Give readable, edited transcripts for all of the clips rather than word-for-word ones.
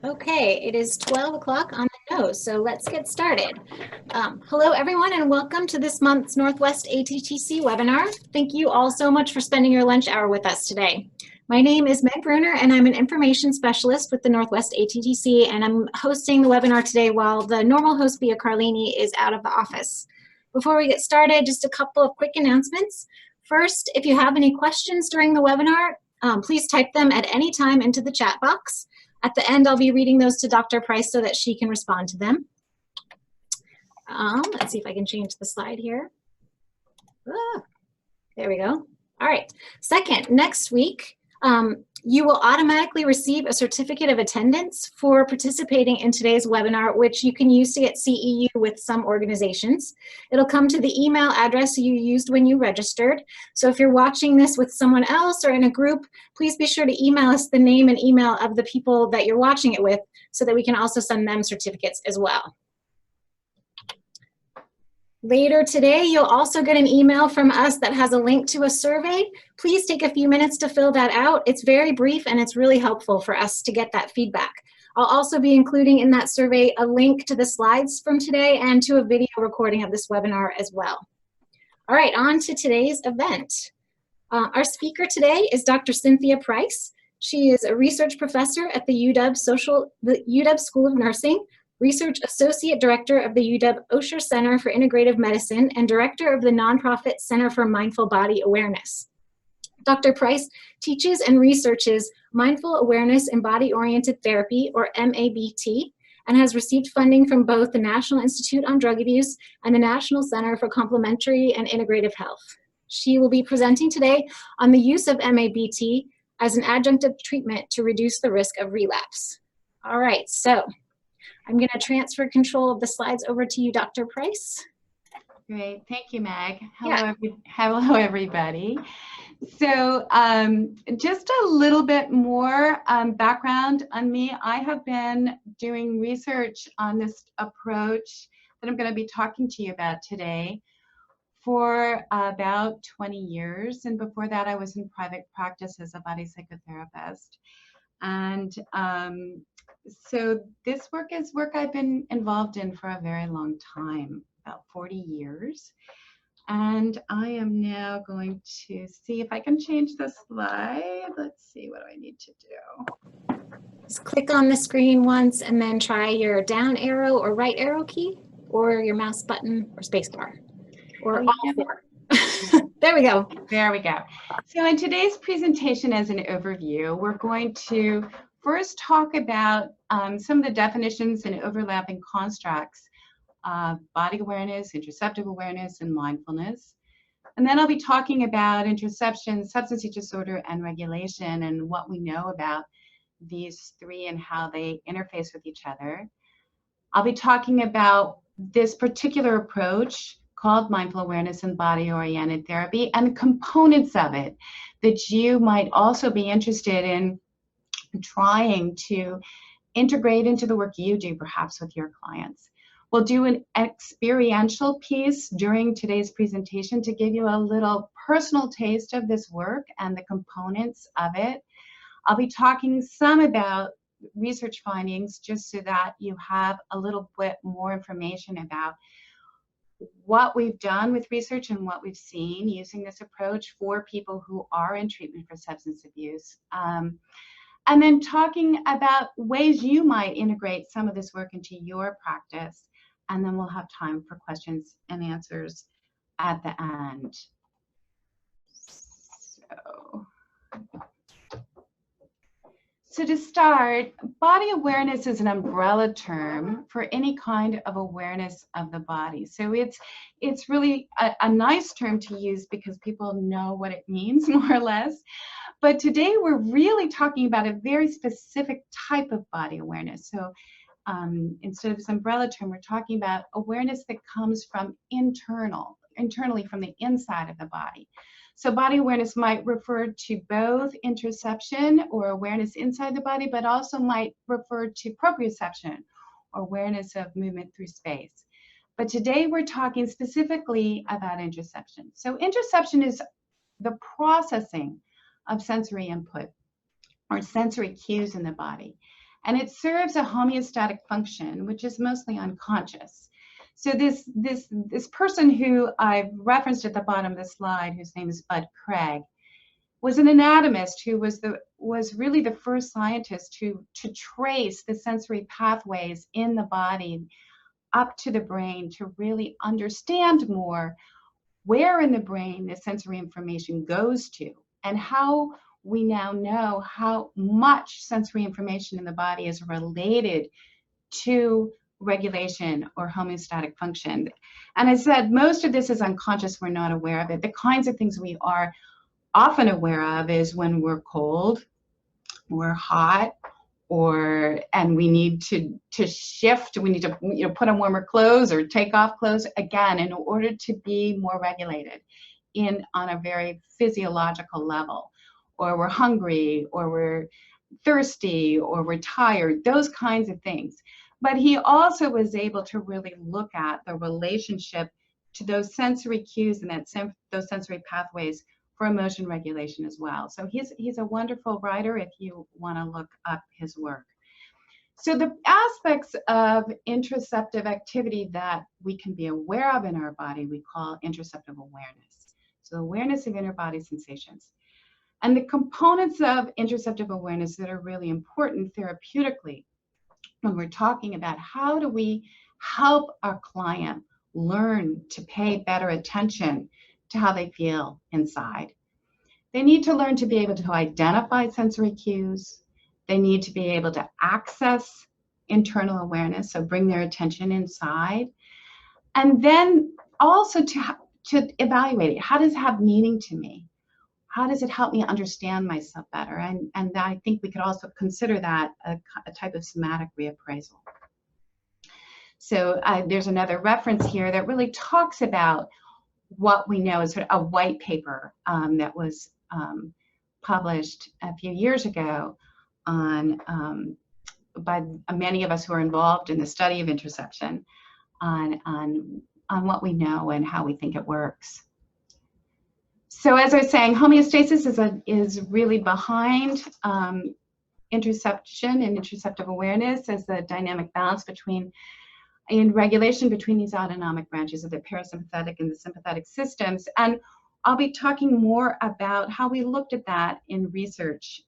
Okay, it is 12 o'clock on the nose, so let's get started. Hello, everyone, and welcome to this month's Northwest ATTC webinar. Thank you all so much for spending your lunch hour with us today. My name is Meg Bruner, and I'm an information specialist with the Northwest ATTC, and I'm hosting the webinar today while the normal host, Bia Carlini, is out of the office. Before we get started, just a couple of quick announcements. First, if you have any questions during the webinar, please type them at any time into the chat box. At the end, I'll be reading those to Dr. Price so that she can respond to them. Let's see if I can change the slide here. There we go. All right. Second, next week, you will automatically receive a certificate of attendance for participating in today's webinar, which you can use to get CEU with some organizations. It'll come to the email address you used when you registered. So if you're watching this with someone else or in a group, please be sure to email us the name and email of the people that you're watching it with so that we can also send them certificates as well. Later today, you'll also get an email from us that has a link to a survey. Please take a few minutes to fill that out. It's very brief and it's really helpful for us to get that feedback. I'll also be including in that survey a link to the slides from today and to a video recording of this webinar as well. All right, on to today's event. Our speaker today is Dr. Cynthia Price. She is a research professor at the UW School of Nursing, Research Associate Director of the UW Osher Center for Integrative Medicine, and Director of the nonprofit Center for Mindful Body Awareness. Dr. Price teaches and researches mindful awareness in body-oriented therapy, or MABT, and has received funding from both the National Institute on Drug Abuse and the National Center for Complementary and Integrative Health. She will be presenting today on the use of MABT as an adjunctive treatment to reduce the risk of relapse. All right, so I'm going to transfer control of the slides over to you, Dr. Price. Great. Thank you, Meg. Hello, everybody. So just a little bit more background on me. I have been doing research on this approach that I'm going to be talking to you about today for about 20 years. And before that, I was in private practice as a body psychotherapist. And so this work is work I've been involved in for a very long time, about 40 years. And I am now going to see if I can change the slide. Let's see, what do I need to do? Just click on the screen once and then try your down arrow or right arrow key or your mouse button or spacebar or all four. There we go. There we go. So in today's presentation as an overview, we're going to first talk about some of the definitions and overlapping constructs of body awareness, interoceptive awareness, and mindfulness. And then I'll be talking about interoception, substance use disorder, and regulation, and what we know about these three and how they interface with each other. I'll be talking about this particular approach called mindful awareness and body-oriented therapy and components of it that you might also be interested in trying to integrate into the work you do, perhaps with your clients. We'll do an experiential piece during today's presentation to give you a little personal taste of this work and the components of it. I'll be talking some about research findings just so that you have a little bit more information about what we've done with research and what we've seen using this approach for people who are in treatment for substance abuse. And then talking about ways you might integrate some of this work into your practice. And then we'll have time for questions and answers at the end. So to start, body awareness is an umbrella term for any kind of awareness of the body. So it's really a nice term to use because people know what it means, more or less. But today we're really talking about a very specific type of body awareness. So instead of this umbrella term, we're talking about awareness that comes from internally from the inside of the body. So body awareness might refer to both interoception or awareness inside the body, but also might refer to proprioception or awareness of movement through space. But today we're talking specifically about interoception. So interoception is the processing of sensory input or sensory cues in the body. and it serves a homeostatic function, which is mostly unconscious. So this person who I've referenced at the bottom of the slide, whose name is Bud Craig, was an anatomist who was really the first scientist to trace the sensory pathways in the body up to the brain to really understand more where in the brain the sensory information goes to, and how we now know how much sensory information in the body is related to regulation or homeostatic function. And I said, most of this is unconscious, we're not aware of it. The kinds of things we are often aware of is when we're cold, we're hot, and we need to shift, we need to put on warmer clothes or take off clothes, again, in order to be more regulated on a very physiological level. Or we're hungry, or we're thirsty, or we're tired, those kinds of things. But he also was able to really look at the relationship to those sensory cues and those sensory pathways for emotion regulation as well. So he's a wonderful writer if you want to look up his work. So the aspects of interoceptive activity that we can be aware of in our body, we call interoceptive awareness. So awareness of inner body sensations. And the components of interoceptive awareness that are really important therapeutically when we're talking about how do we help our client learn to pay better attention to how they feel inside. They need to learn to be able to identify sensory cues. They need to be able to access internal awareness, so bring their attention inside. And then also to evaluate it. How does it have meaning to me? How does it help me understand myself better? And I think we could also consider that a type of somatic reappraisal. So there's another reference here that really talks about what we know is sort of a white paper that was published a few years ago by many of us who are involved in the study of interoception on what we know and how we think it works. So as I was saying, homeostasis is really behind interoception and interoceptive awareness as the dynamic balance in regulation between these autonomic branches of the parasympathetic and the sympathetic systems. And I'll be talking more about how we looked at that in research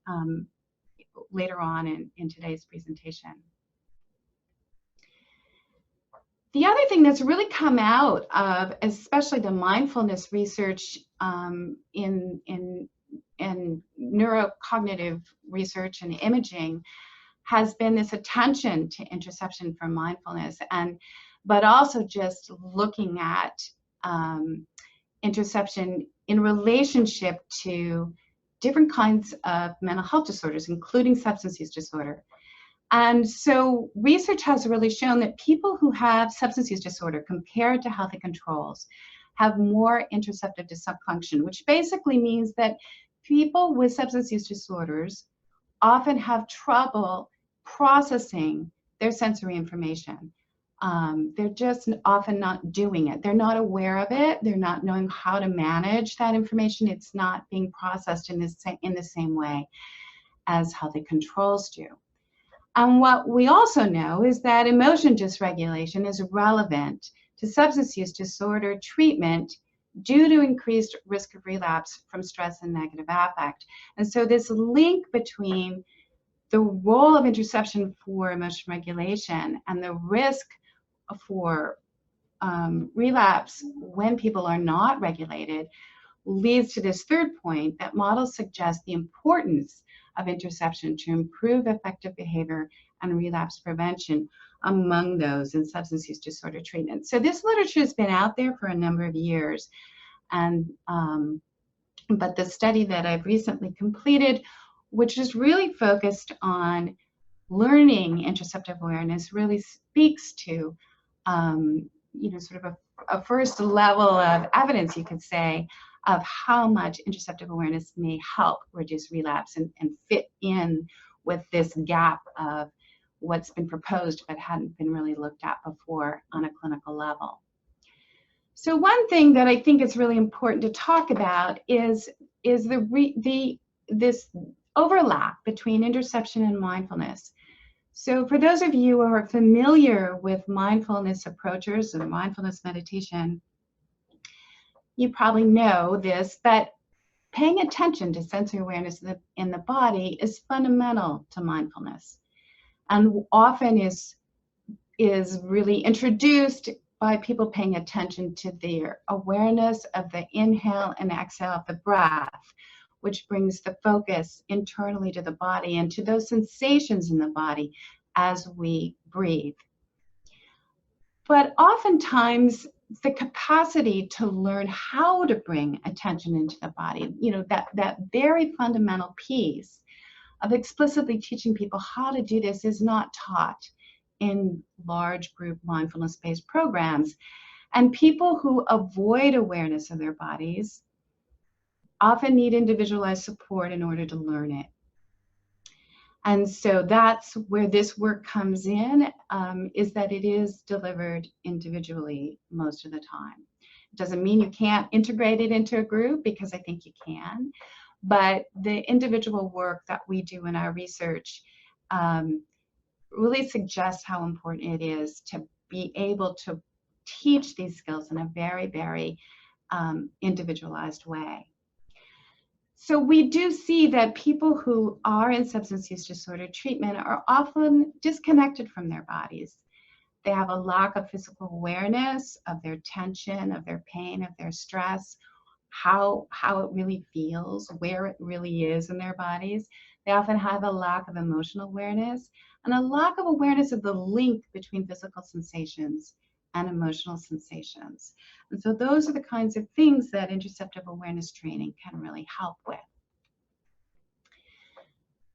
later on in today's presentation. The other thing that's really come out of, especially the mindfulness research in neurocognitive research and imaging, has been this attention to interoception for mindfulness, but also just looking at interoception in relationship to different kinds of mental health disorders, including substance use disorder. And so research has really shown that people who have substance use disorder compared to healthy controls have more interoceptive dysfunction, which basically means that people with substance use disorders often have trouble processing their sensory information. They're just often not doing it. They're not aware of it. They're not knowing how to manage that information. It's not being processed in the same way as healthy controls do. And what we also know is that emotion dysregulation is relevant to substance use disorder treatment due to increased risk of relapse from stress and negative affect. And so this link between the role of interoception for emotion regulation and the risk for relapse when people are not regulated leads to this third point, that models suggest the importance of interoception to improve effective behavior and relapse prevention among those in substance use disorder treatment. So this literature has been out there for a number of years, and but the study that I've recently completed, which is really focused on learning interoceptive awareness, really speaks to sort of a first level of evidence, you could say, of how much interoceptive awareness may help reduce relapse and fit in with this gap of what's been proposed but hadn't been really looked at before on a clinical level. So one thing that I think is really important to talk about is this overlap between interoception and mindfulness. So for those of you who are familiar with mindfulness approaches and mindfulness meditation, you probably know this, that paying attention to sensory awareness in the body is fundamental to mindfulness, and often is really introduced by people paying attention to their awareness of the inhale and exhale of the breath, which brings the focus internally to the body and to those sensations in the body as we breathe. But oftentimes, the capacity to learn how to bring attention into the body, that very fundamental piece of explicitly teaching people how to do this is not taught in large group mindfulness-based programs. And people who avoid awareness of their bodies often need individualized support in order to learn it. And so that's where this work comes in, is that it is delivered individually most of the time. It doesn't mean you can't integrate it into a group, because I think you can, but the individual work that we do in our research really suggests how important it is to be able to teach these skills in a very, very individualized way. So we do see that people who are in substance use disorder treatment are often disconnected from their bodies. They have a lack of physical awareness of their tension, of their pain, of their stress, how it really feels, where it really is in their bodies. They often have a lack of emotional awareness and a lack of awareness of the link between physical sensations and emotional sensations. And so those are the kinds of things that interoceptive awareness training can really help with.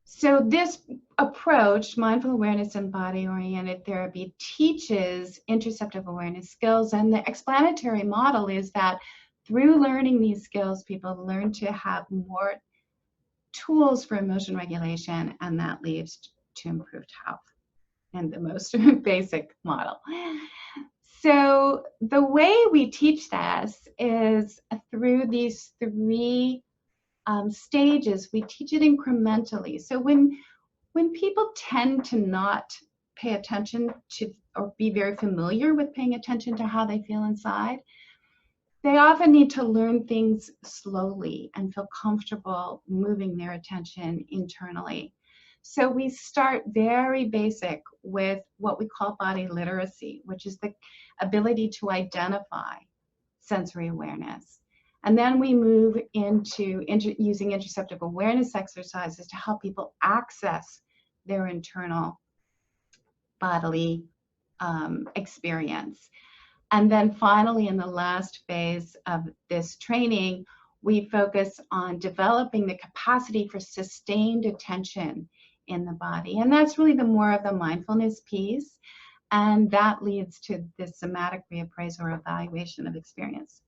So this approach, mindful awareness and body-oriented therapy, teaches interoceptive awareness skills, and the explanatory model is that through learning these skills, people learn to have more tools for emotion regulation, and that leads to improved health in the most basic model. So the way we teach this is through these three stages. We teach it incrementally. So when people tend to not pay attention to, or be very familiar with paying attention to how they feel inside, they often need to learn things slowly and feel comfortable moving their attention internally. So we start very basic with what we call body literacy, which is the ability to identify sensory awareness. And then we move into using interoceptive awareness exercises to help people access their internal bodily experience. And then finally, in the last phase of this training, we focus on developing the capacity for sustained attention in the body. And that's really the more of the mindfulness piece. And that leads to the somatic reappraisal or evaluation of experience.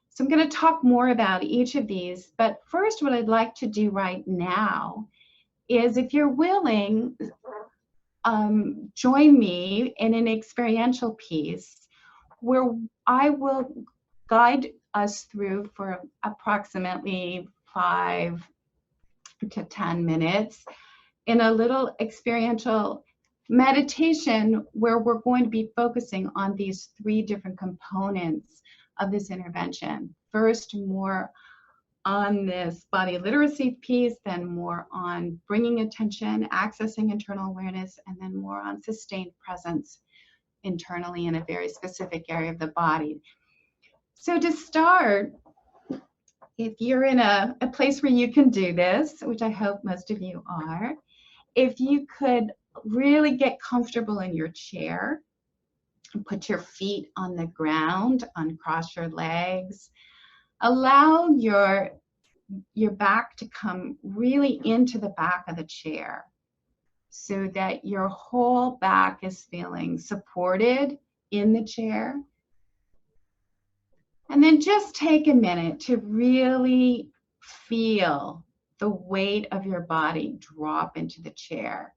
So I'm going to talk more about each of these. But first, what I'd like to do right now is, if you're willing, join me in an experiential piece where I will guide us through for approximately 5 to 10 minutes in a little experiential meditation where we're going to be focusing on these 3 different components of this intervention. First, more on this body literacy piece, then more on bringing attention, accessing internal awareness, and then more on sustained presence internally in a very specific area of the body. So to start, if you're in a place where you can do this, which I hope most of you are, if you could really get comfortable in your chair, and put your feet on the ground, uncross your legs, allow your back to come really into the back of the chair so that your whole back is feeling supported in the chair. And then just take a minute to really feel the weight of your body drop into the chair,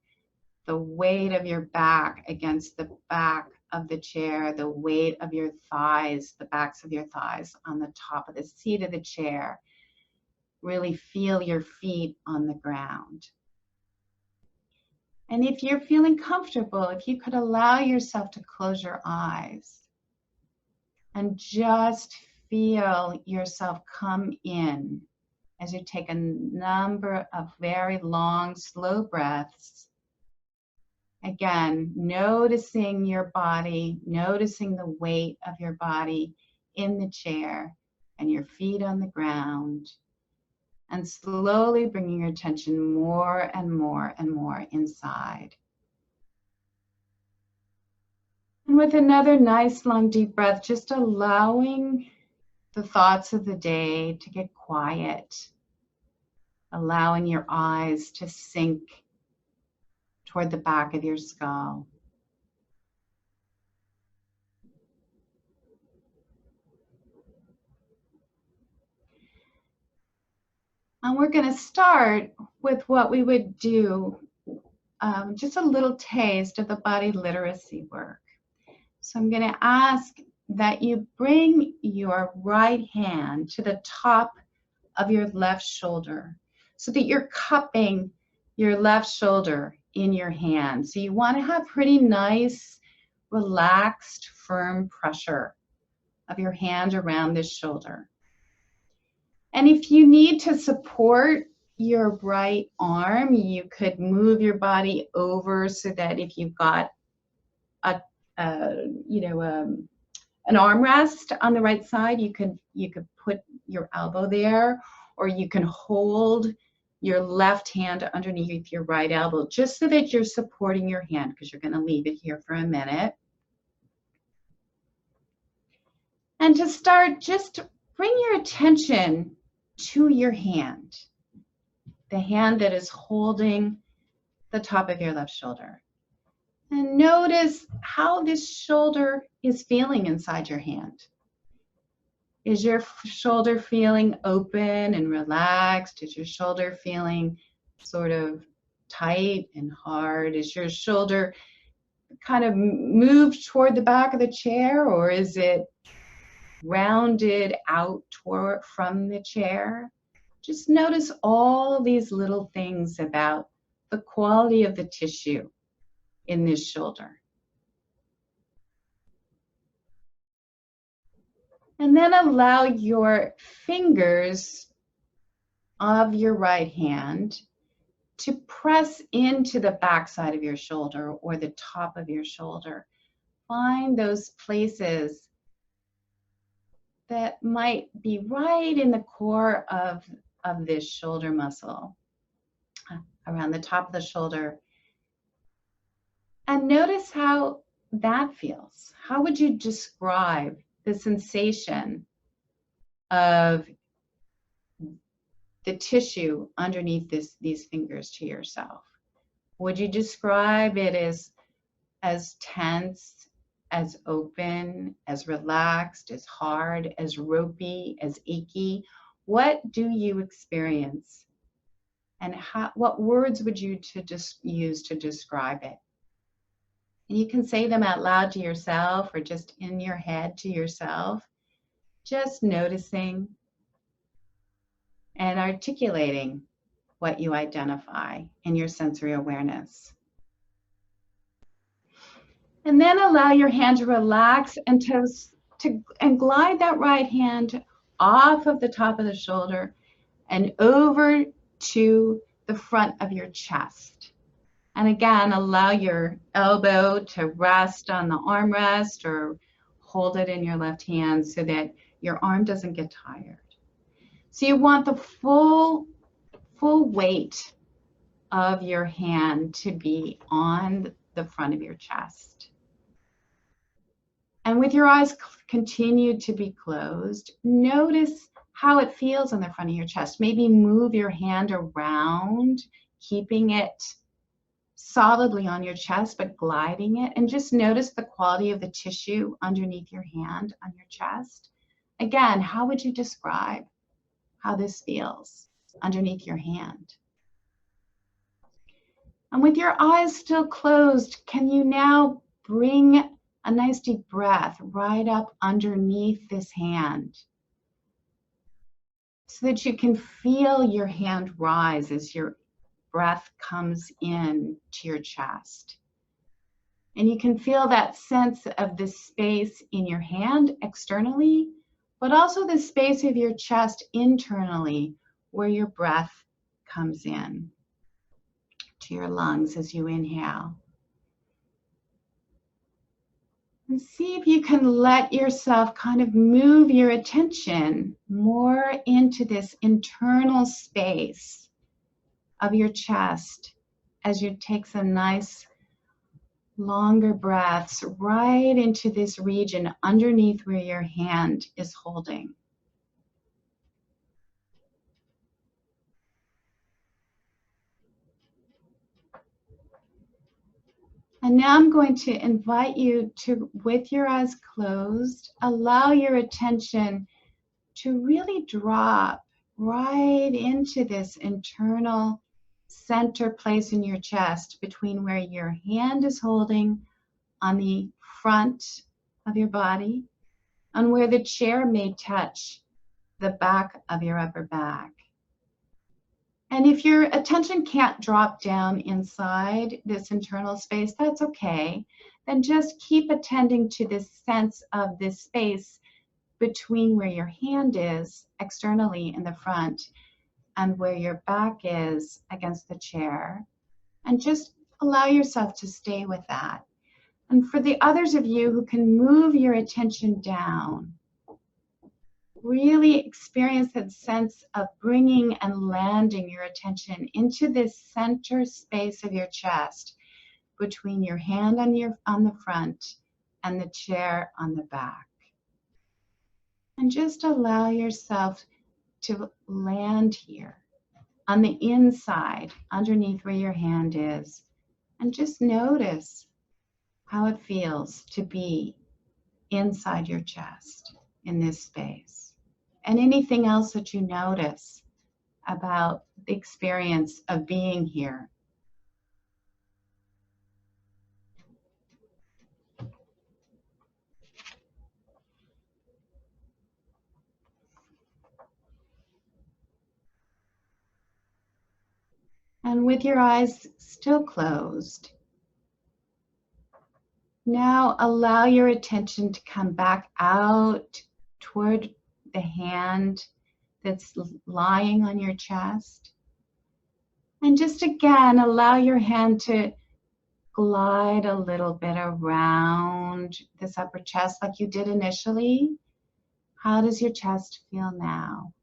the weight of your back against the back of the chair, the weight of your thighs, the backs of your thighs on the top of the seat of the chair. Really feel your feet on the ground. And if you're feeling comfortable, if you could allow yourself to close your eyes and just feel yourself come in as you take a number of very long, slow breaths. Again, noticing your body, noticing the weight of your body in the chair and your feet on the ground, and slowly bringing your attention more and more and more inside. And with another nice long deep breath, just allowing the thoughts of the day to get quiet, allowing your eyes to sink toward the back of your skull. And we're going to start with what we would do, just a little taste of the body literacy work. So I'm going to ask that you bring your right hand to the top of your left shoulder so that you're cupping your left shoulder in your hand. So you want to have pretty nice, relaxed, firm pressure of your hand around this shoulder. And if you need to support your right arm, you could move your body over so that if you've got an armrest on the right side, you could put your elbow there, or you can hold your left hand underneath your right elbow, just so that you're supporting your hand, because you're going to leave it here for a minute. And to start, just bring your attention to your hand, the hand that is holding the top of your left shoulder. And notice how this shoulder is feeling inside your hand. Is your shoulder feeling open and relaxed? Is your shoulder feeling sort of tight and hard? Is your shoulder kind of moved toward the back of the chair, or is it rounded out from the chair? Just notice all these little things about the quality of the tissue in this shoulder. And then allow your fingers of your right hand to press into the back side of your shoulder or the top of your shoulder. Find those places that might be right in the core of this shoulder muscle, around the top of the shoulder. And notice how that feels. How would you describe the sensation of the tissue underneath these fingers to yourself? Would you describe it as tense, as open, as relaxed, as hard, as ropey, as achy? What do you experience? And what words would you use to describe it? And you can say them out loud to yourself or just in your head to yourself, just noticing and articulating what you identify in your sensory awareness. And then allow your hand to relax and and glide that right hand off of the top of the shoulder and over to the front of your chest. And again, allow your elbow to rest on the armrest or hold it in your left hand so that your arm doesn't get tired. So you want the full weight of your hand to be on the front of your chest. And with your eyes continued to be closed, notice how it feels on the front of your chest. Maybe move your hand around, keeping it solidly on your chest, but gliding it. And just notice the quality of the tissue underneath your hand on your chest. Again, how would you describe how this feels underneath your hand? And with your eyes still closed, can you now bring a nice deep breath right up underneath this hand so that you can feel your hand rise as you're breath comes in to your chest. And you can feel that sense of the space in your hand externally, but also the space of your chest internally, where your breath comes in to your lungs as you inhale. And see if you can let yourself kind of move your attention more into this internal space of your chest as you take some nice longer breaths right into this region underneath where your hand is holding. And now I'm going to invite you to, with your eyes closed, allow your attention to really drop right into this internal center place in your chest between where your hand is holding on the front of your body and where the chair may touch the back of your upper back. And if your attention can't drop down inside this internal space, that's okay. Then just keep attending to this sense of this space between where your hand is externally in the front and where your back is against the chair. And just allow yourself to stay with that. And for the others of you who can move your attention down, really experience that sense of bringing and landing your attention into this center space of your chest between your hand on the front and the chair on the back. And just allow yourself to land here on the inside, underneath where your hand is, and just notice how it feels to be inside your chest in this space. And anything else that you notice about the experience of being here. And with your eyes still closed, now allow your attention to come back out toward the hand that's lying on your chest. And just again, allow your hand to glide a little bit around this upper chest like you did initially. How does your chest feel now?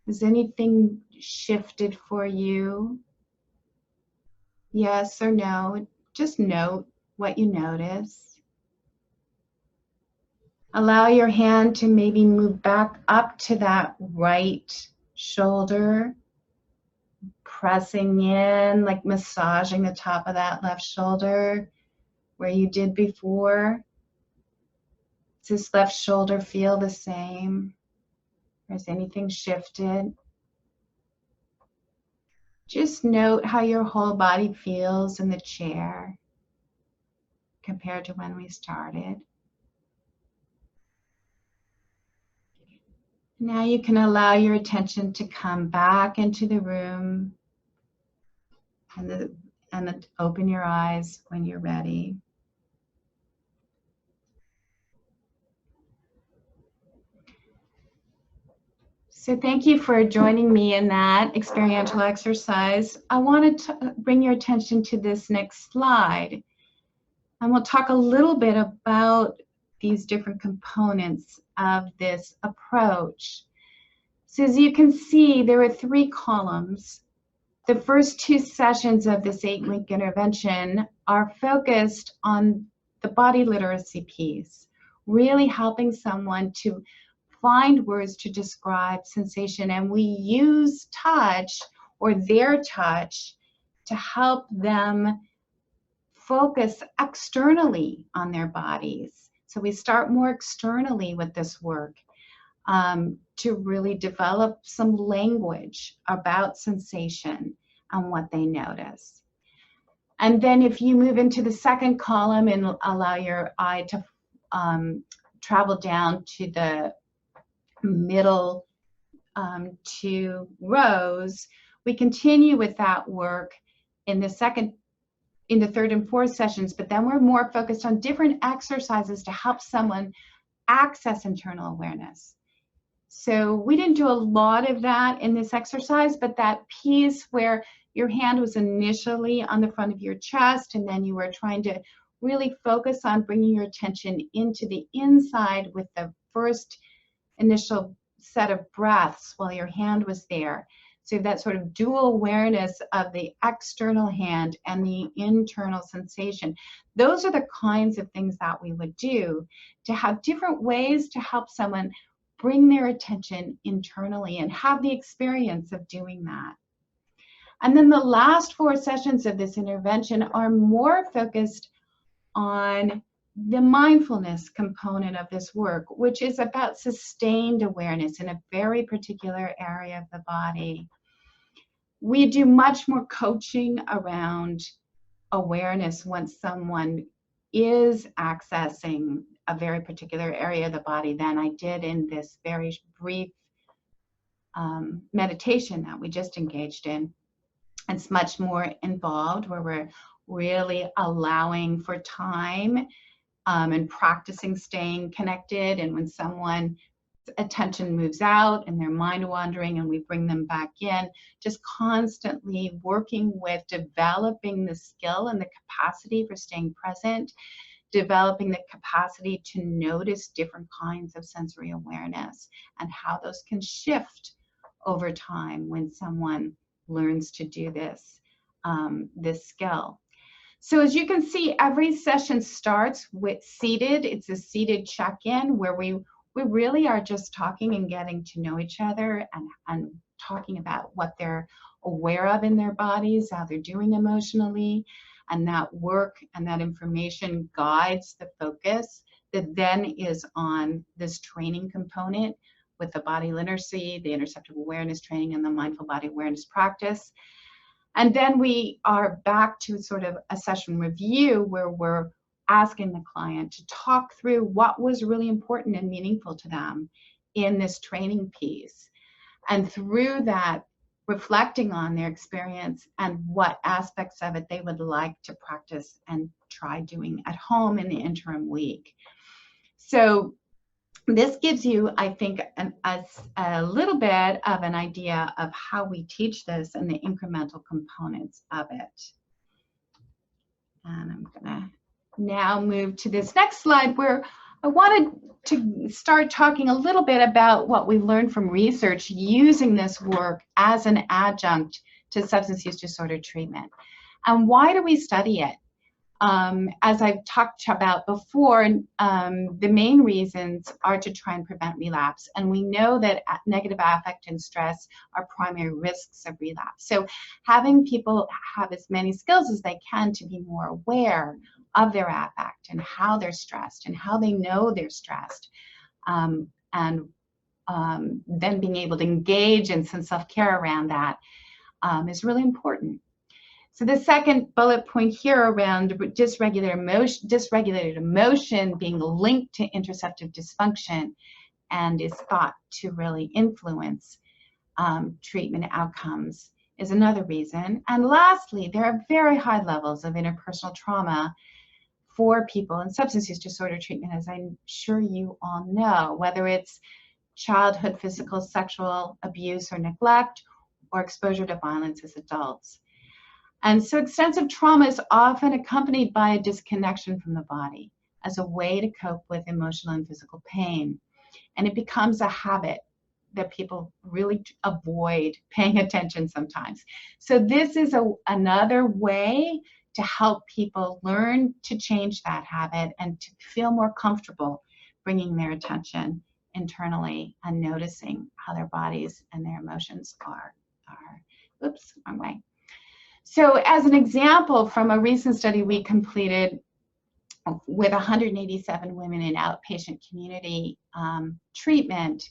Has anything shifted for you? Yes or no? Just note what you notice. Allow your hand to maybe move back up to that right shoulder, pressing in, like massaging the top of that left shoulder where you did before. Does this left shoulder feel the same? Or has anything shifted? Just note how your whole body feels in the chair compared to when we started. Now you can allow your attention to come back into the room and open your eyes when you're ready. So thank you for joining me in that experiential exercise. I wanted to bring your attention to this next slide. And we'll talk a little bit about these different components of this approach. So as you can see, there are 3 columns. The first 2 sessions of this 8-week intervention are focused on the body literacy piece, really helping someone to find words to describe sensation. And we use touch or their touch to help them focus externally on their bodies. So we start more externally with this work to really develop some language about sensation and what they notice. And then if you move into the second column and allow your eye to travel down to the middle 2 rows, We continue with that work in the third and fourth sessions, but then we're more focused on different exercises to help someone access internal awareness. So we didn't do a lot of that in this exercise, but that piece where your hand was initially on the front of your chest, and then you were trying to really focus on bringing your attention into the inside with the first initial set of breaths while your hand was there. So that sort of dual awareness of the external hand and the internal sensation. Those are the kinds of things that we would do to have different ways to help someone bring their attention internally and have the experience of doing that. And then the last 4 sessions of this intervention are more focused on the mindfulness component of this work, which is about sustained awareness in a very particular area of the body. We do much more coaching around awareness once someone is accessing a very particular area of the body than I did in this very brief meditation that we just engaged in. It's much more involved, where we're really allowing for time and practicing staying connected. And when someone's attention moves out and their mind wandering, and we bring them back in, just constantly working with developing the skill and the capacity for staying present, developing the capacity to notice different kinds of sensory awareness and how those can shift over time when someone learns to do this, this skill. So as you can see, every session starts with seated. It's a seated check-in where we really are just talking and getting to know each other and talking about what they're aware of in their bodies, how they're doing emotionally, and that work and that information guides the focus that then is on this training component with the body literacy, the interoceptive awareness training, and the mindful body awareness practice. And then we are back to sort of a session review where we're asking the client to talk through what was really important and meaningful to them in this training piece. And through that, reflecting on their experience and what aspects of it they would like to practice and try doing at home in the interim week. So this gives you, I think, a little bit of an idea of how we teach this and the incremental components of it. And I'm gonna now move to this next slide where I wanted to start talking a little bit about what we learned from research using this work as an adjunct to substance use disorder treatment. And why do we study it? As I've talked about before, the main reasons are to try and prevent relapse. And we know that negative affect and stress are primary risks of relapse. So having people have as many skills as they can to be more aware of their affect and how they're stressed and how they know they're stressed, and then being able to engage in some self-care around that is really important. So the second bullet point here around dysregulated emotion being linked to interoceptive dysfunction and is thought to really influence treatment outcomes is another reason. And lastly, there are very high levels of interpersonal trauma for people in substance use disorder treatment, as I'm sure you all know, whether it's childhood physical, sexual abuse or neglect, or exposure to violence as adults. And so extensive trauma is often accompanied by a disconnection from the body as a way to cope with emotional and physical pain. And it becomes a habit that people really avoid paying attention sometimes. So this is another way to help people learn to change that habit and to feel more comfortable bringing their attention internally and noticing how their bodies and their emotions are oops, wrong way. So as an example from a recent study we completed with 187 women in outpatient community treatment,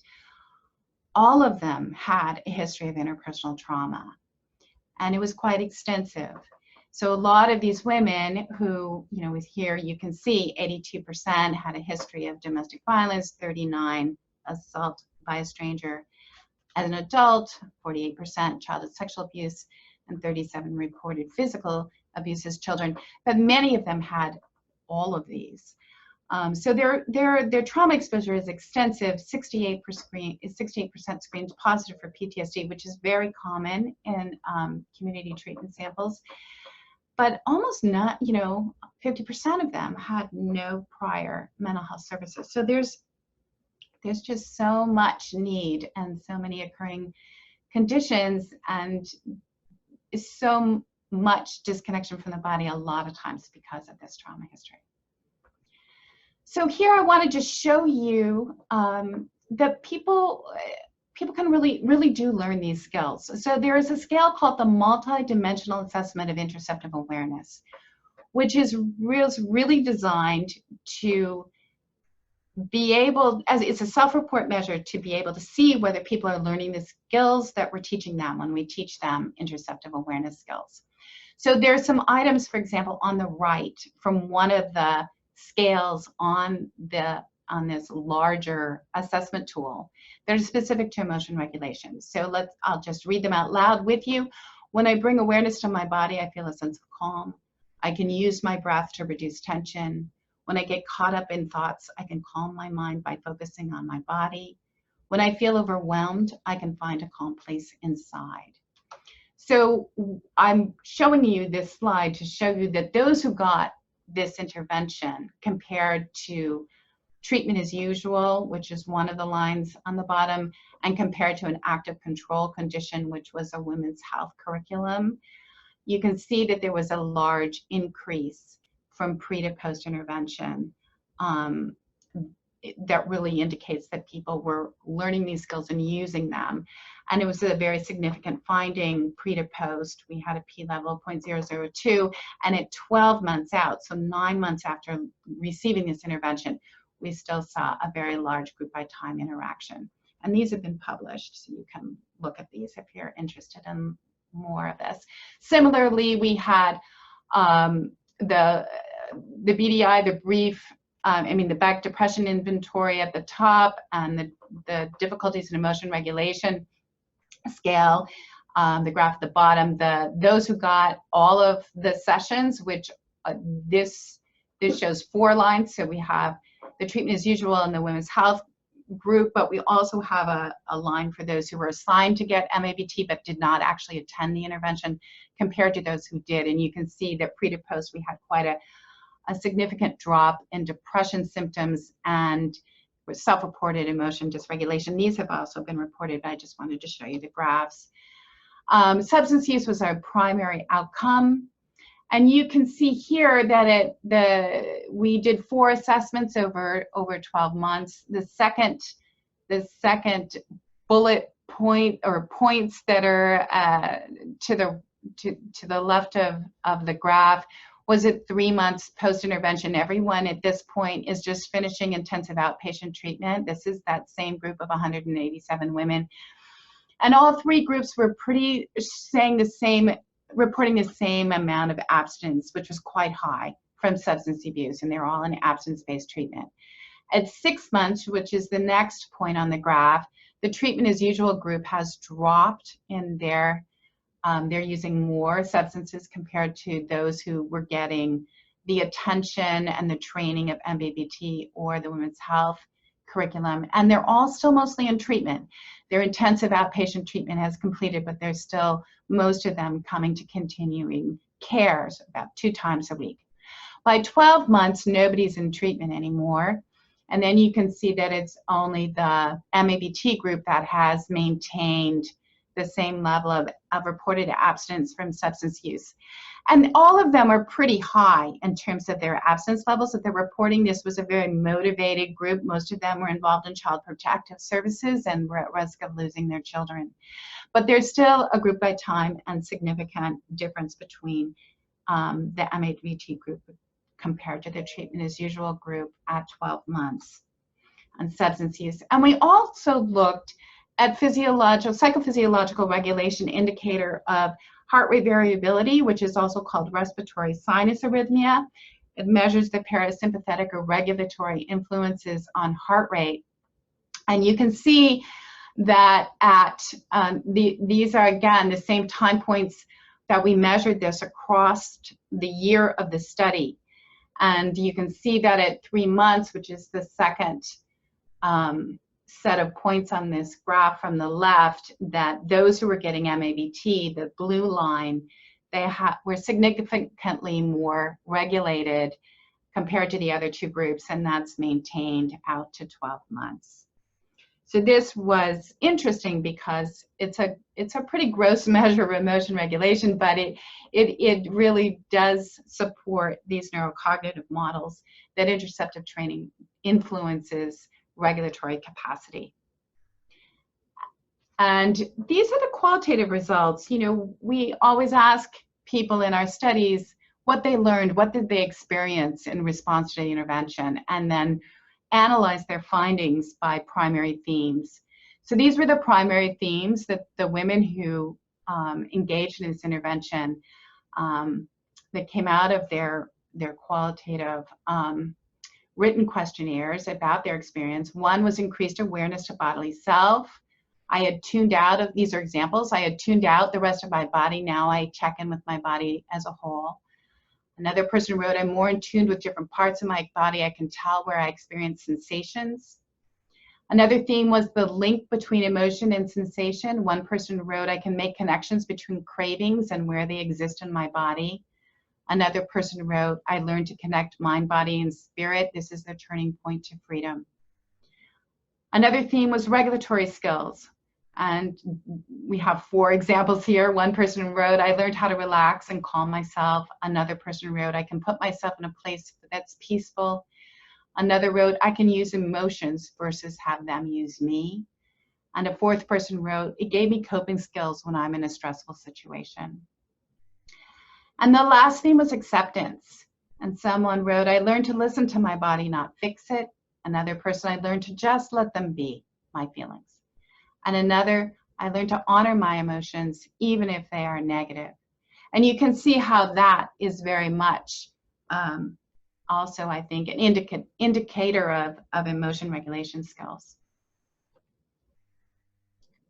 all of them had a history of interpersonal trauma, and it was quite extensive. So a lot of these women who, with here you can see 82% had a history of domestic violence, 39 assault by a stranger, As an adult, 48% childhood sexual abuse, and 37 reported physical abuse as children, but many of them had all of these. So their trauma exposure is extensive. 68% screened positive for PTSD, which is very common in community treatment samples. But almost not, 50% of them had no prior mental health services. So there's just so much need and so many occurring conditions, and so much disconnection from the body a lot of times because of this trauma history. So here I want to just show you that people can really do learn these skills. So there is a scale called the Multidimensional Assessment of Interoceptive Awareness, which is really designed to be able, as it's a self-report measure, to be able to see whether people are learning the skills that we're teaching them when we teach them interoceptive awareness skills. So there's some items, for example, on the right from one of the scales on this larger assessment tool that are specific to emotion regulation. So I'll just read them out loud with you. When I bring awareness to my body, I feel a sense of calm. I can use my breath to reduce tension. When I get caught up in thoughts, I can calm my mind by focusing on my body. When I feel overwhelmed, I can find a calm place inside. So I'm showing you this slide to show you that those who got this intervention compared to treatment as usual, which is one of the lines on the bottom, and compared to an active control condition, which was a women's health curriculum, you can see that there was a large increase from pre to post intervention. That really indicates that people were learning these skills and using them. And it was a very significant finding pre to post. We had a p-level of 0.002, and at 12 months out, so 9 months after receiving this intervention, we still saw a very large group by time interaction. And these have been published, so you can look at these if you're interested in more of this. Similarly, we had the BDI, the brief, the back depression inventory at the top, and the difficulties in emotion regulation scale, the graph at the bottom. Those who got all of the sessions, which this shows 4 lines. So we have the treatment as usual in the women's health group, but we also have a line for those who were assigned to get MABT but did not actually attend the intervention compared to those who did. And you can see that pre to post we had quite a significant drop in depression symptoms and self-reported emotion dysregulation. These have also been reported, but I just wanted to show you the graphs. Substance use was our primary outcome. And you can see here that we did 4 assessments over 12 months. The second bullet point, or points that are to the left of the graph, was at 3 months post-intervention. Everyone at this point is just finishing intensive outpatient treatment. This is that same group of 187 women. And all 3 groups were reporting the same amount of abstinence, which was quite high from substance abuse, and they're all in abstinence-based treatment. At 6 months, which is the next point on the graph, the treatment as usual group has dropped in they're using more substances compared to those who were getting the attention and the training of MABT or the women's health curriculum, and they're all still mostly in treatment. Their intensive outpatient treatment has completed, but there's still most of them coming to continuing care, so about 2 times a week. By 12 months, nobody's in treatment anymore. And then you can see that it's only the MABT group that has maintained the same level of reported abstinence from substance use. And all of them are pretty high in terms of their abstinence levels that they're reporting. This was a very motivated group. Most of them were involved in child protective services and were at risk of losing their children. But there's still a group by time and significant difference between the MABT group compared to the treatment as usual group at 12 months on substance use. And we also looked at psychophysiological regulation indicator of heart rate variability, which is also called respiratory sinus arrhythmia. It measures the parasympathetic or regulatory influences on heart rate. And you can see that at, these are again the same time points that we measured this across the year of the study. And you can see that at 3 months, which is the second set of points on this graph from the left, that those who were getting MABT, the blue line, they were significantly more regulated compared to the other two groups, and that's maintained out to 12 months. So this was interesting because it's a pretty gross measure of emotion regulation, but it really does support these neurocognitive models that interoceptive training influences regulatory capacity. And these are the qualitative results. You know, we always ask people in our studies what they learned, what did they experience in response to the intervention, and then analyze their findings by primary themes. So these were the primary themes that the women who engaged in this intervention that came out of their qualitative written questionnaires about their experience. One was increased awareness to bodily self. I had tuned out of, these are examples, I had tuned out the rest of my body. Now I check in with my body as a whole. Another person wrote, I'm more in tune with different parts of my body. I can tell where I experience sensations. Another theme was the link between emotion and sensation. One person wrote, I can make connections between cravings and where they exist in my body. Another person wrote, I learned to connect mind, body, and spirit. This is the turning point to freedom. Another theme was regulatory skills. And we have 4 examples here. One person wrote, I learned how to relax and calm myself. Another person wrote, I can put myself in a place that's peaceful. Another wrote, I can use emotions versus have them use me. And a 4th person wrote, it gave me coping skills when I'm in a stressful situation. And the last theme was acceptance. And someone wrote, I learned to listen to my body, not fix it. Another person, I learned to just let them be, my feelings. And another, I learned to honor my emotions, even if they are negative. And you can see how that is very much also, I think, an indicator of emotion regulation skills.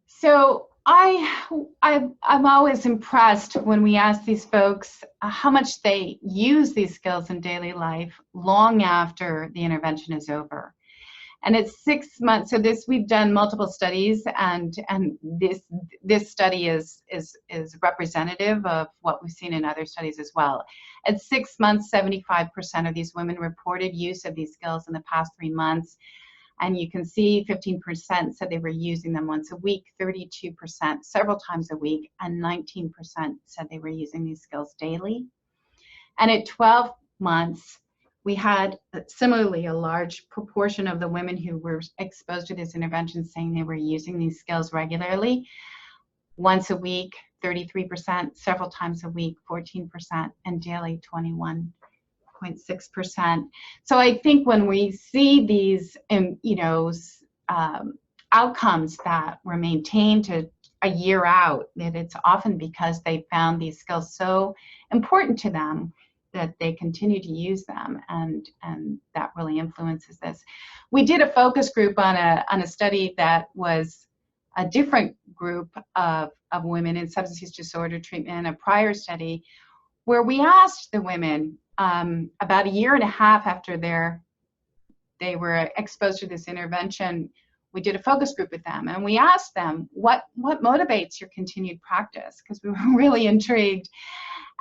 So I'm always impressed when we ask these folks how much they use these skills in daily life long after the intervention is over. And it's 6 months. So we've done multiple studies, and this study is representative of what we've seen in other studies as well. At 6 months, 75% of these women reported use of these skills in the past 3 months. And you can see 15% said they were using them once a week, 32% several times a week, and 19% said they were using these skills daily. And at 12 months, we had similarly a large proportion of the women who were exposed to this intervention saying they were using these skills regularly, once a week, 33%, several times a week, 14%, and daily, 21.6%. So I think when we see these, outcomes that were maintained to a year out, that it's often because they found these skills so important to them that they continue to use them, and that really influences this. We did a focus group on a study that was a different group of women in substance use disorder treatment, a prior study, where we asked the women about a year and a half after they were exposed to this intervention. We did a focus group with them, and we asked them what motivates your continued practice, because we were really intrigued.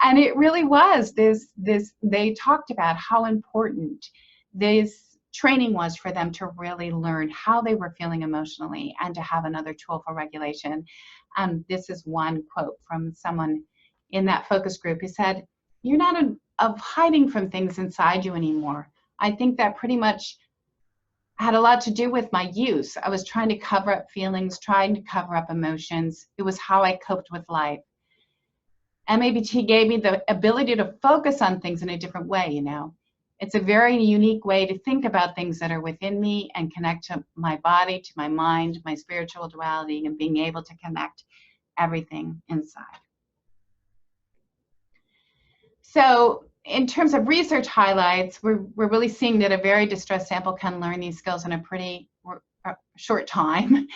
And it really was they talked about how important this training was for them to really learn how they were feeling emotionally and to have another tool for regulation. And this is one quote from someone in that focus group who said, you're not of hiding from things inside you anymore. I think that pretty much had a lot to do with my use. I was trying to cover up feelings, trying to cover up emotions. It was how I coped with life. MABT gave me the ability to focus on things in a different way, It's a very unique way to think about things that are within me and connect to my body, to my mind, my spiritual duality, and being able to connect everything inside. So in terms of research highlights, we're really seeing that a very distressed sample can learn these skills in a short time,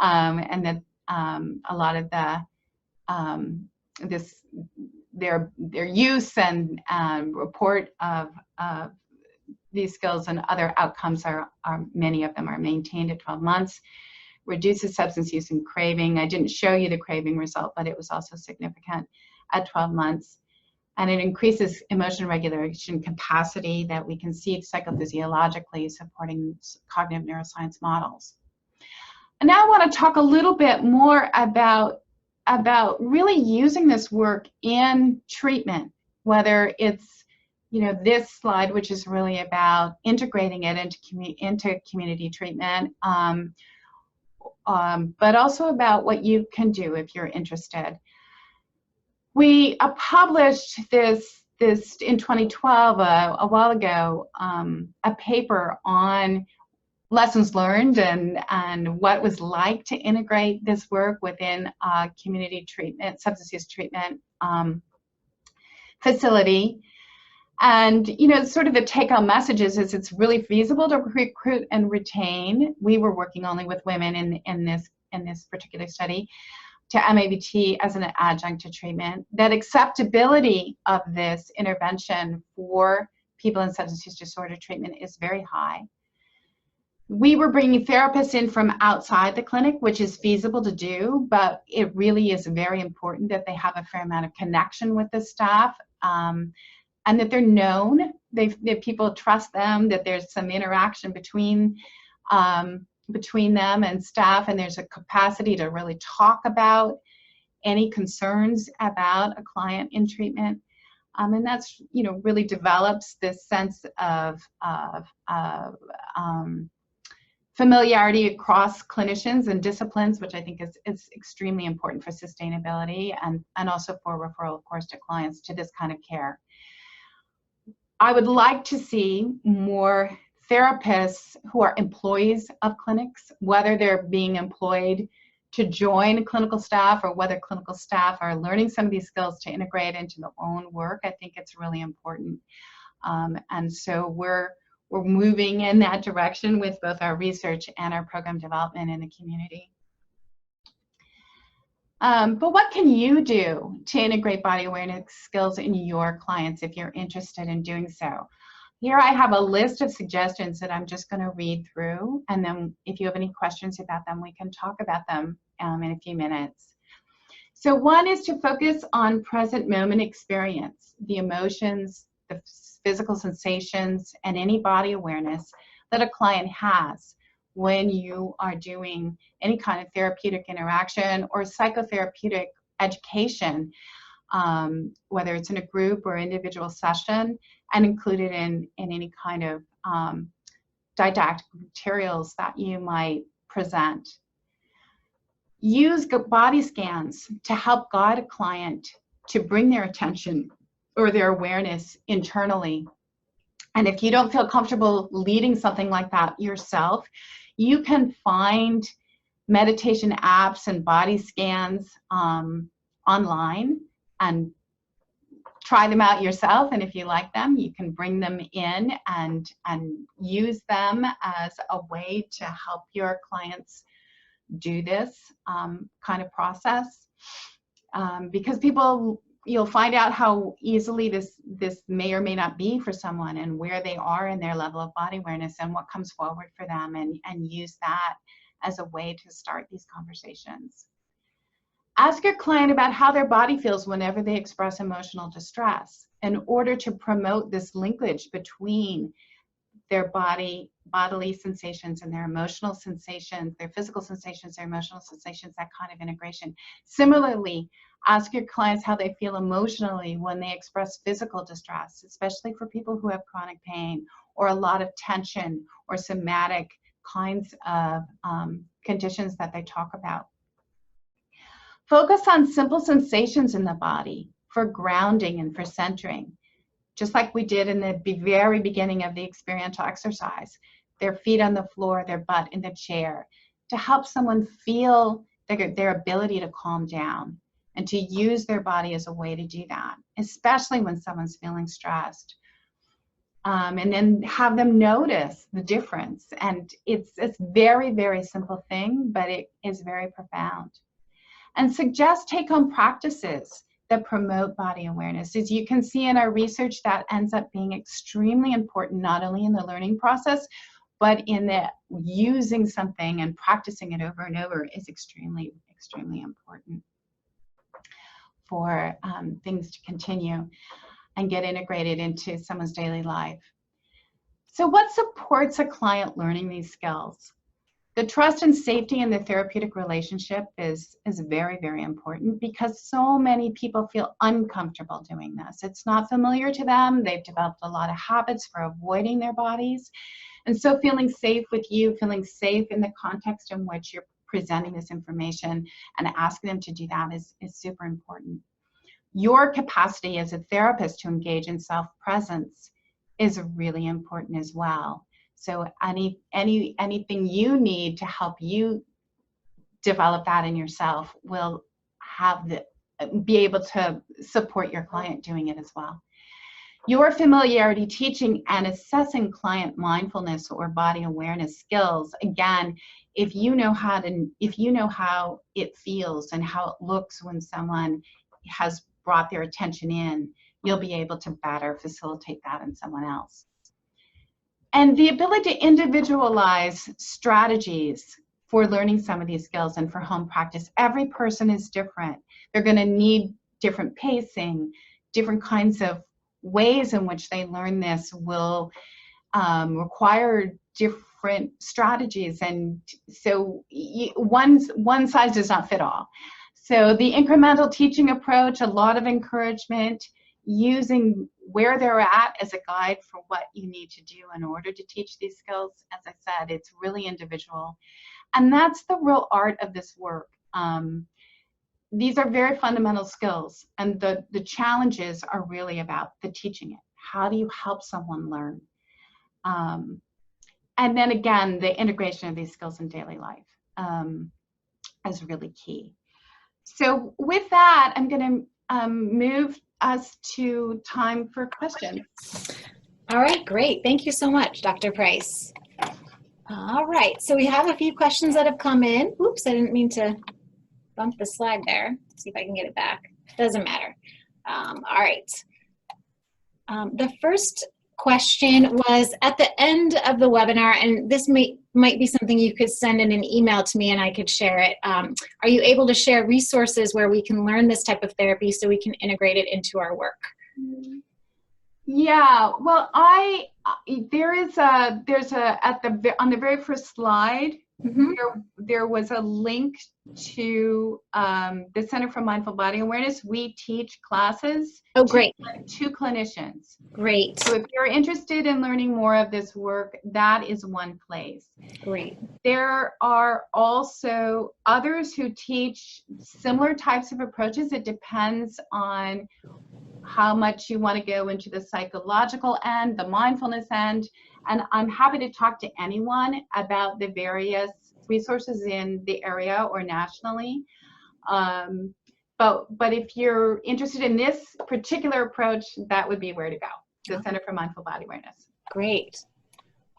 and that a lot of the their use and report of these skills and other outcomes are many of them are maintained at 12 months. Reduces substance use and craving. I didn't show you the craving result, but it was also significant at 12 months. And it increases emotion regulation capacity that we can see psychophysiologically supporting cognitive neuroscience models. And now I want to talk a little bit more about really using this work in treatment, whether it's, you know, this slide, which is really about integrating it into community treatment, but also about what you can do if you're interested. We published this in 2012, a while ago, a paper on lessons learned and what it was like to integrate this work within a community treatment, substance use treatment facility. And, you know, sort of the take-home messages is it's really feasible to recruit and retain. We were working only with women in this particular study, to MABT as an adjunct to treatment. That acceptability of this intervention for people in substance use disorder treatment is very high. We were bringing therapists in from outside the clinic, which is feasible to do, but it really is very important that they have a fair amount of connection with the staff, and that they're known, that people trust them, that there's some interaction between them and staff, and there's a capacity to really talk about any concerns about a client in treatment. And that's, you know, really develops this sense of familiarity across clinicians and disciplines, which I think is extremely important for sustainability and also for referral, of course, to clients to this kind of care. I would like to see more therapists who are employees of clinics, whether they're being employed to join clinical staff or whether clinical staff are learning some of these skills to integrate into their own work. I think it's really important. And so we're moving in that direction with both our research and our program development in the community. But what can you do to integrate body awareness skills in your clients if you're interested in doing so? Here I have a list of suggestions that I'm just going to read through, and then if you have any questions about them, we can talk about them in a few minutes. So one is to focus on present moment experience, the emotions, the physical sensations, and any body awareness that a client has when you are doing any kind of therapeutic interaction or psychotherapeutic education, whether it's in a group or individual session, and included in any kind of didactic materials that you might present. Use body scans to help guide a client to bring their attention or their awareness internally. And if you don't feel comfortable leading something like that yourself, you can find meditation apps and body scans online and try them out yourself. And if you like them, you can bring them in and use them as a way to help your clients do this kind of process. Because you'll find out how easily this may or may not be for someone, and where they are in their level of body awareness and what comes forward for them, and use that as a way to start these conversations. Ask your client about how their body feels whenever they express emotional distress, in order to promote this linkage between their bodily sensations and their emotional sensations, their physical sensations, their emotional sensations, that kind of integration. Similarly, ask your clients how they feel emotionally when they express physical distress, especially for people who have chronic pain or a lot of tension or somatic kinds of conditions that they talk about. Focus on simple sensations in the body for grounding and for centering, just like we did in the very beginning of the experiential exercise. Their feet on the floor, their butt in the chair, to help someone feel their ability to calm down and to use their body as a way to do that, especially when someone's feeling stressed. and then have them notice the difference. And it's very, very simple thing, but it is very profound. And suggest take-home practices that promote body awareness. As you can see in our research, that ends up being extremely important, not only in the learning process, but in the using something and practicing it over and over is extremely, extremely important for things to continue and get integrated into someone's daily life. So what supports a client learning these skills? The trust and safety in the therapeutic relationship is very, very important, because so many people feel uncomfortable doing this. It's not familiar to them. They've developed a lot of habits for avoiding their bodies. And so feeling safe with you, feeling safe in the context in which you're presenting this information and asking them to do that is super important. Your capacity as a therapist to engage in self-presence is really important as well. So anything you need to help you develop that in yourself will be able to support your client doing it as well. Your familiarity teaching and assessing client mindfulness or body awareness skills, again, if you know how it feels and how it looks when someone has brought their attention in, you'll be able to better facilitate that in someone else. And the ability to individualize strategies for learning some of these skills and for home practice. Every person is different. They're going to need different pacing, different kinds of ways in which they learn this will require different strategies. And so one size does not fit all. So the incremental teaching approach, a lot of encouragement, using where they're at as a guide for what you need to do in order to teach these skills. As I said, it's really individual. And that's the real art of this work. These are very fundamental skills, and the challenges are really about the teaching it. How do you help someone learn? And then again, the integration of these skills in daily life is really key. So with that, I'm going to move us to time for questions. All right, great. Thank you so much, Dr. Price. All right, so we have a few questions that have come in. Oops, I didn't mean to bump the slide there. Let's see if I can get it back. Doesn't matter. All right. The first question was at the end of the webinar, and this might be something you could send in an email to me and I could share it. Are you able to share resources where we can learn this type of therapy so we can integrate it into our work? Yeah, well, on the very first slide, there was a link to the Center for Mindful Body Awareness. We teach classes to clinicians. Great. So if you're interested in learning more of this work, that is one place. Great. There are also others who teach similar types of approaches. It depends on how much you want to go into the psychological end, the mindfulness end, and I'm happy to talk to anyone about the various resources in the area or nationally. But if you're interested in this particular approach, that would be where to go, the Center for Mindful Body Awareness. Great.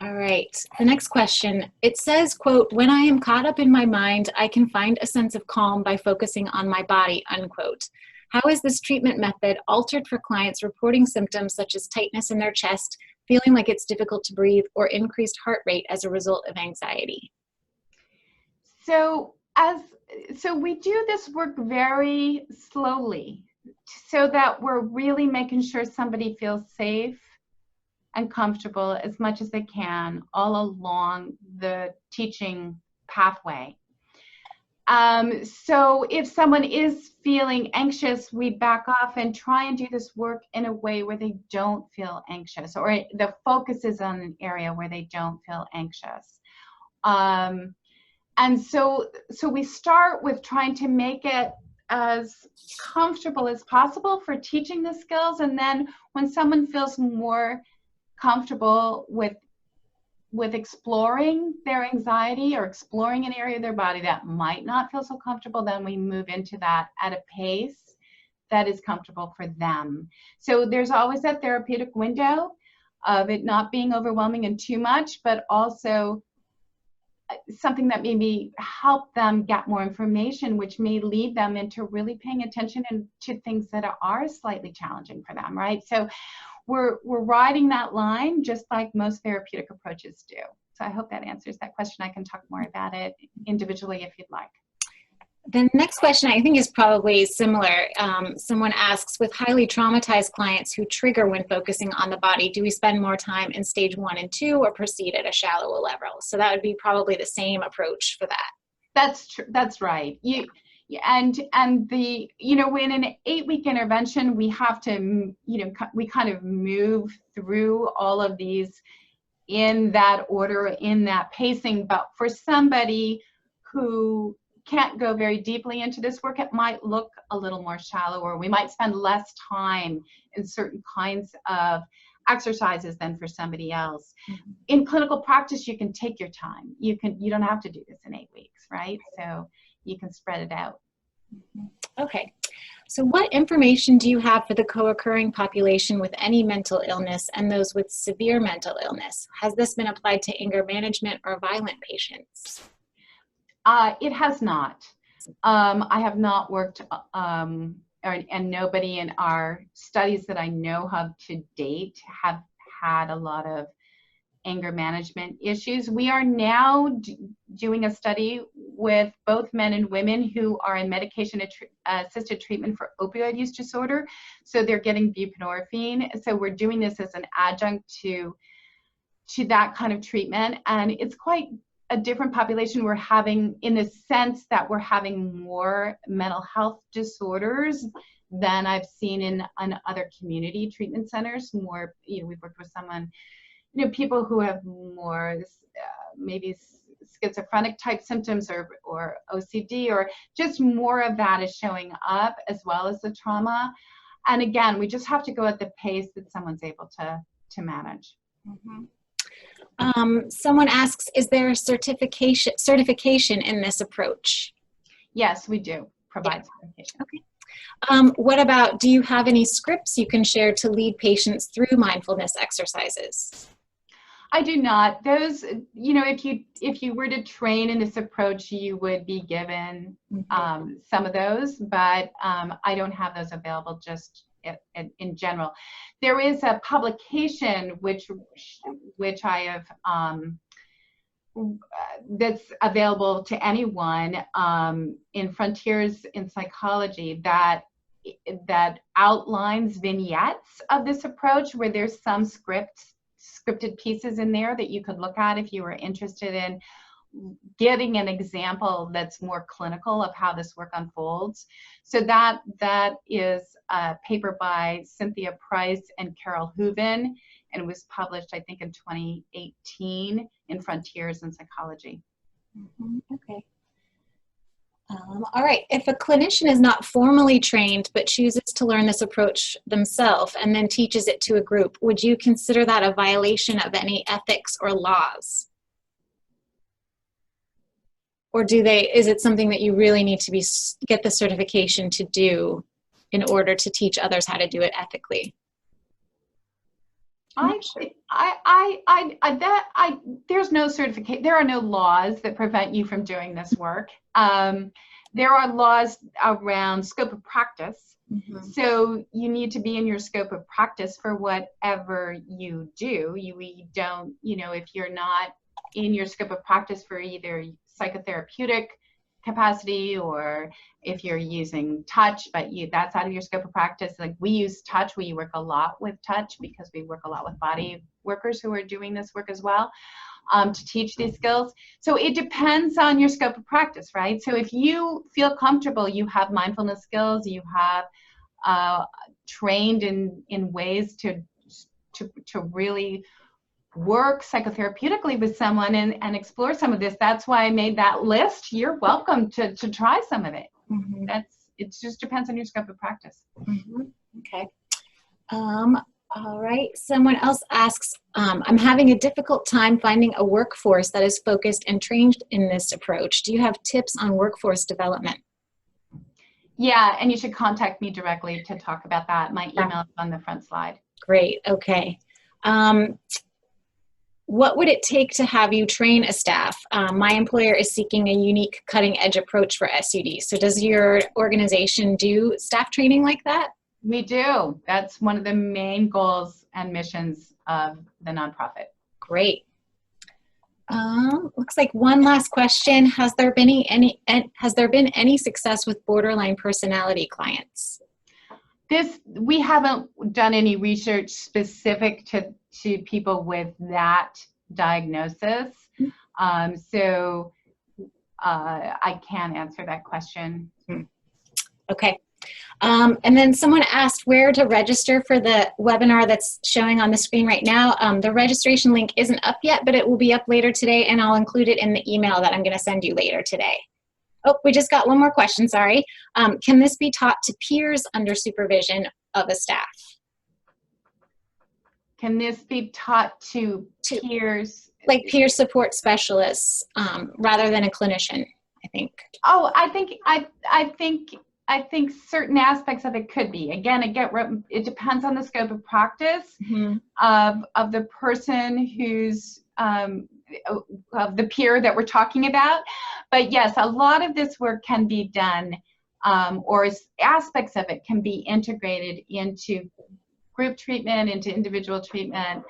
All right, the next question. It says, quote, "When I am caught up in my mind, I can find a sense of calm by focusing on my body," unquote. How is this treatment method altered for clients reporting symptoms such as tightness in their chest, feeling like it's difficult to breathe, or increased heart rate as a result of anxiety? So we do this work very slowly so that we're really making sure somebody feels safe and comfortable as much as they can all along the teaching pathway. So if someone is feeling anxious, we back off and try and do this work in a way where they don't feel anxious, or the focus is on an area where they don't feel anxious. And so we start with trying to make it as comfortable as possible for teaching the skills, and then when someone feels more comfortable with exploring their anxiety or exploring an area of their body that might not feel so comfortable, then we move into that at a pace that is comfortable for them. So there's always that therapeutic window. of it not being overwhelming and too much, but also something that maybe help them get more information, which may lead them into really paying attention to things that are slightly challenging for them, right? So we're riding that line just like most therapeutic approaches do. So I hope that answers that question. I can talk more about it individually if you'd like. The next question I think is probably similar. Someone asks, with highly traumatized clients who trigger when focusing on the body, do we spend more time in stage 1 and 2 or proceed at a shallower level? So that would be probably the same approach for that. That's true. That's right. And the, in an 8-week intervention, we have to, we kind of move through all of these in that order, in that pacing. But for somebody who can't go very deeply into this work, it might look a little more shallow, or we might spend less time in certain kinds of exercises than for somebody else. Mm-hmm. In clinical practice, you can take your time. You don't have to do this in 8 weeks, right? So you can spread it out. Okay. So what information do you have for the co-occurring population with any mental illness and those with severe mental illness? Has this been applied to anger management or violent patients? It has not. I have not worked, and nobody in our studies that I know of to date have had a lot of anger management issues. We are now doing a study with both men and women who are in medication-assisted treatment for opioid use disorder. So they're getting buprenorphine. So we're doing this as an adjunct to that kind of treatment. And it's quite a different population we're having, in the sense that we're having more mental health disorders than I've seen in other community treatment centers. More, we've worked with someone, people who have more maybe schizophrenic type symptoms or OCD, or just more of that is showing up, as well as the trauma. And again, we just have to go at the pace that someone's able to manage. Mm-hmm. Someone asks, is there a certification in this approach? Yes, we do provide certification. Okay. What about, do you have any scripts you can share to lead patients through mindfulness exercises? I do not. Those, if you were to train in this approach, you would be given some of those, but I don't have those available just in general. There is a publication which I have that's available to anyone in Frontiers in Psychology that outlines vignettes of this approach, where there's some scripted pieces in there that you could look at if you were interested in getting an example that's more clinical of how this work unfolds. So that is a paper by Cynthia Price and Carol Hooven, and it was published, I think, in 2018 in Frontiers in Psychology. Mm-hmm. Okay. All right. If a clinician is not formally trained but chooses to learn this approach themselves and then teaches it to a group, would you consider that a violation of any ethics or laws? Or is it something that you really need to get the certification to do in order to teach others how to do it ethically? There's no certification. There are no laws that prevent you from doing this work. There are laws around scope of practice. Mm-hmm. So you need to be in your scope of practice for whatever you do. We don't, if you're not in your scope of practice for either psychotherapeutic capacity, or if you're using touch, but that's out of your scope of practice. Like, we use touch, we work a lot with touch because we work a lot with body workers who are doing this work as well, to teach these skills. So it depends on your scope of practice, right? So if you feel comfortable, you have mindfulness skills, you have trained in ways to really work psychotherapeutically with someone and explore some of this. That's why I made that list. You're welcome to try some of it. Mm-hmm. It just depends on your scope of practice. Mm-hmm. Okay. All right. Someone else asks, I'm having a difficult time finding a workforce that is focused and trained in this approach. Do you have tips on workforce development? Yeah, and you should contact me directly to talk about that. My email is on the front slide. Great. Okay. What would it take to have you train a staff? My employer is seeking a unique cutting-edge approach for SUD. So does your organization do staff training like that? We do. That's one of the main goals and missions of the nonprofit. Great. Looks like one last question. Has there been any success with borderline personality clients? We haven't done any research specific to people with that diagnosis. So I can't answer that question. Okay. And then someone asked where to register for the webinar that's showing on the screen right now. The registration link isn't up yet, but it will be up later today, and I'll include it in the email that I'm going to send you later today. Oh, we just got one more question, sorry. Can this be taught to peers under supervision of a staff? Can this be taught to peers? Like peer support specialists rather than a clinician, I think. Oh, I think certain aspects of it could be. Again, it depends on the scope of practice of the person who's of the peer that we're talking about. But yes, a lot of this work can be done, or aspects of it can be integrated into group treatment, into individual treatment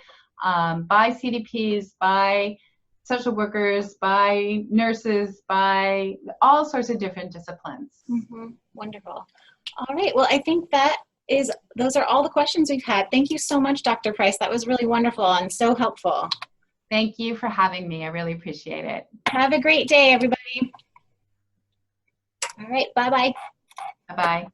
by CDPs, by social workers, by nurses, by all sorts of different disciplines. Wonderful. All right, well, I think those are all the questions we've had. Thank you so much, Dr. Price. That was really wonderful and so helpful. Thank you for having me. I really appreciate it. Have a great day, everybody. All right, bye-bye. Bye-bye.